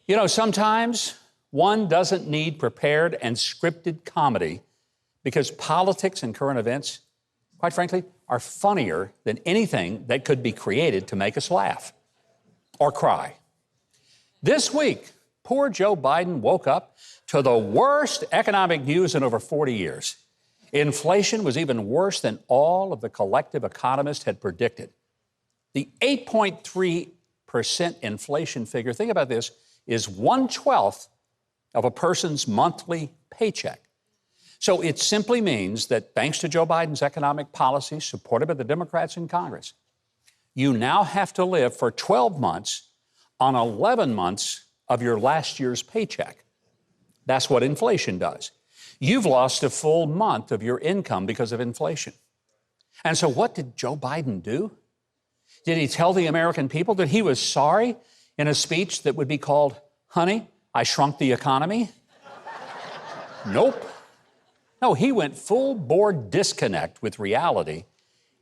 You know, sometimes one doesn't need prepared and scripted comedy because politics and current events, quite frankly, are funnier than anything that could be created to make us laugh or cry. This week, poor Joe Biden woke up to the worst economic news in over 40 years. Inflation was even worse than all of the collective economists had predicted. The 8.3% inflation figure, think about this, is 1/12 of a person's monthly paycheck. So it simply means that thanks to Joe Biden's economic policies supported by the Democrats in Congress, you now have to live for 12 months on 11 months of your last year's paycheck. That's what inflation does. You've lost a full month of your income because of inflation. And so what did Joe Biden do? Did he tell the American people that he was sorry in a speech that would be called, "Honey, I Shrunk the Economy"? Nope. No, he went full-bore disconnect with reality,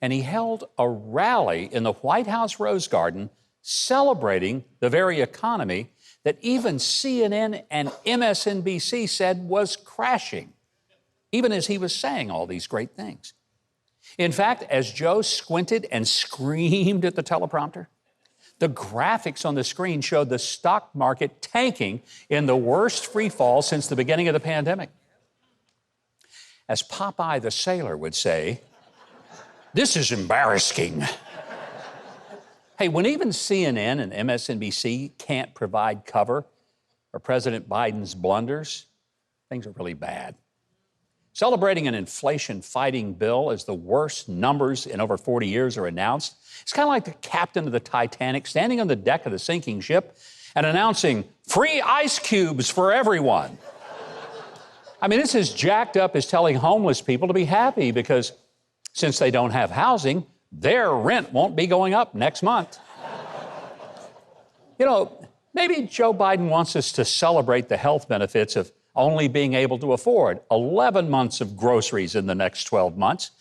and he held a rally in the White House Rose Garden celebrating the very economy that even CNN and MSNBC said was crashing, even as he was saying all these great things. In fact, as Joe squinted and screamed at the teleprompter, the graphics on the screen showed the stock market tanking in the worst free fall since the beginning of the pandemic. As Popeye the Sailor would say, "This is embarrassing." Hey, when even CNN and MSNBC can't provide cover for President Biden's blunders, things are really bad. Celebrating an inflation-fighting bill as the worst numbers in over 40 years are announced, it's kind of like the captain of the Titanic standing on the deck of the sinking ship and announcing free ice cubes for everyone. I mean, it's as jacked up as telling homeless people to be happy because since they don't have housing, their rent won't be going up next month. You know, maybe Joe Biden wants us to celebrate the health benefits of only being able to afford 11 months of groceries in the next 12 months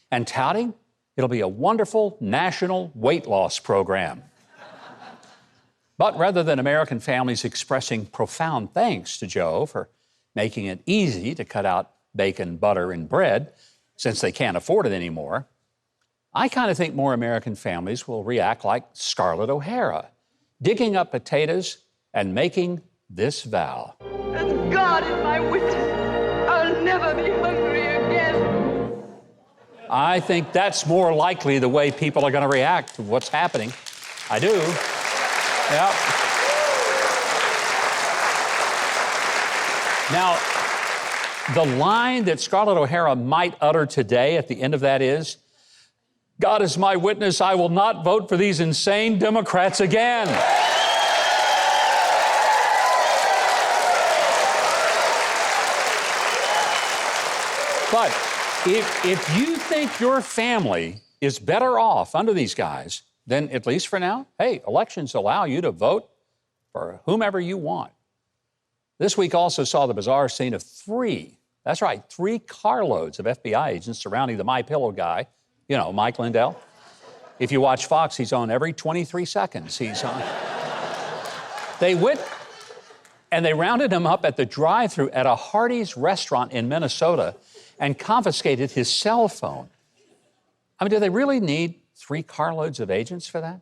and touting it'll be a wonderful national weight loss program. But rather than American families expressing profound thanks to Joe for making it easy to cut out bacon, butter, and bread since they can't afford it anymore, I kind of think more American families will react like Scarlett O'Hara, digging up potatoes and making this vow. As God is my witness, I'll never be hungry again. I think that's more likely the way people are going to react to what's happening. I do. Yep. Now, the line that Scarlett O'Hara might utter today at the end of that is, "God is my witness, I will not vote for these insane Democrats again." But if you think your family is better off under these guys, then at least for now, hey, elections allow you to vote for whomever you want. This week also saw the bizarre scene of three carloads of FBI agents surrounding the MyPillow guy, you know, Mike Lindell. If you watch Fox, he's on every 23 seconds. He's on. They went and they rounded him up at the drive-thru at a Hardee's restaurant in Minnesota and confiscated his cell phone. I mean, do they really need 3 carloads of agents for that?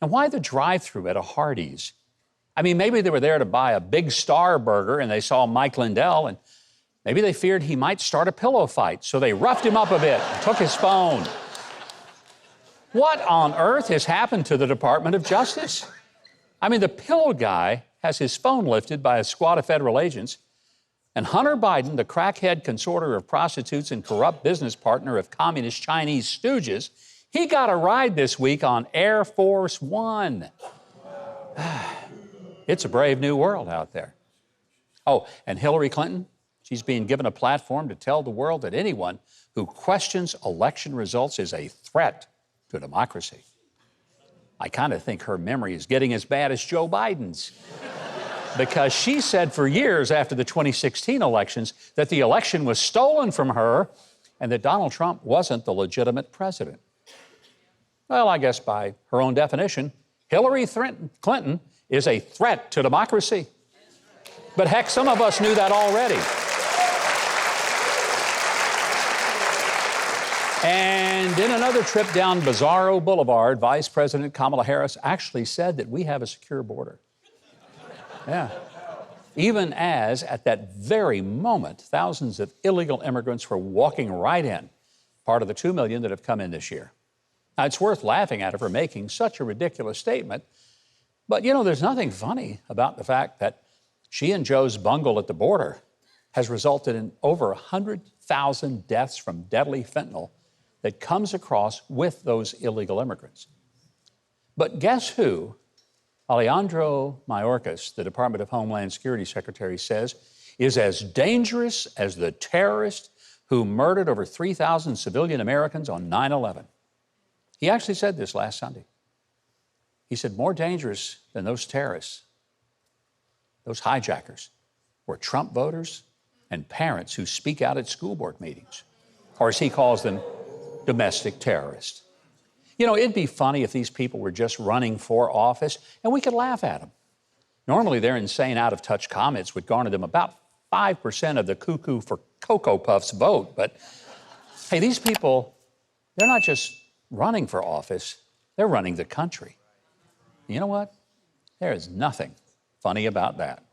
And why the drive-thru at a Hardee's? I mean, maybe they were there to buy a Big Star burger and they saw Mike Lindell and maybe they feared he might start a pillow fight, so they roughed him up a bit and took his phone. What on earth has happened to the Department of Justice? I mean, the pillow guy has his phone lifted by a squad of federal agents, and Hunter Biden, the crackhead consorter of prostitutes and corrupt business partner of communist Chinese stooges, he got a ride this week on Air Force One. It's a brave new world out there. Oh, and Hillary Clinton, she's being given a platform to tell the world that anyone who questions election results is a threat to democracy. I kind of think her memory is getting as bad as Joe Biden's. Because she said for years after the 2016 elections that the election was stolen from her and that Donald Trump wasn't the legitimate president. Well, I guess by her own definition, Hillary Clinton is a threat to democracy. But heck, some of us knew that already. And in another trip down Bizarro Boulevard, Vice President Kamala Harris actually said that we have a secure border. Yeah. Even as, at that very moment, thousands of illegal immigrants were walking right in, part of the 2 million that have come in this year. Now, it's worth laughing at her for making such a ridiculous statement, but, you know, there's nothing funny about the fact that she and Joe's bungle at the border has resulted in over 100,000 deaths from deadly fentanyl that comes across with those illegal immigrants. But guess who Alejandro Mayorkas, the Department of Homeland Security Secretary, says is as dangerous as the terrorist who murdered over 3,000 civilian Americans on 9/11. He actually said this last Sunday. He said, more dangerous than those terrorists, those hijackers, were Trump voters and parents who speak out at school board meetings, or as he calls them, domestic terrorists. You know, it'd be funny if these people were just running for office and we could laugh at them. Normally, their insane, out-of-touch comments would garner them about 5% of the cuckoo for Cocoa Puffs vote. But hey, these people, they're not just running for office, they're running the country. You know what? There is nothing funny about that.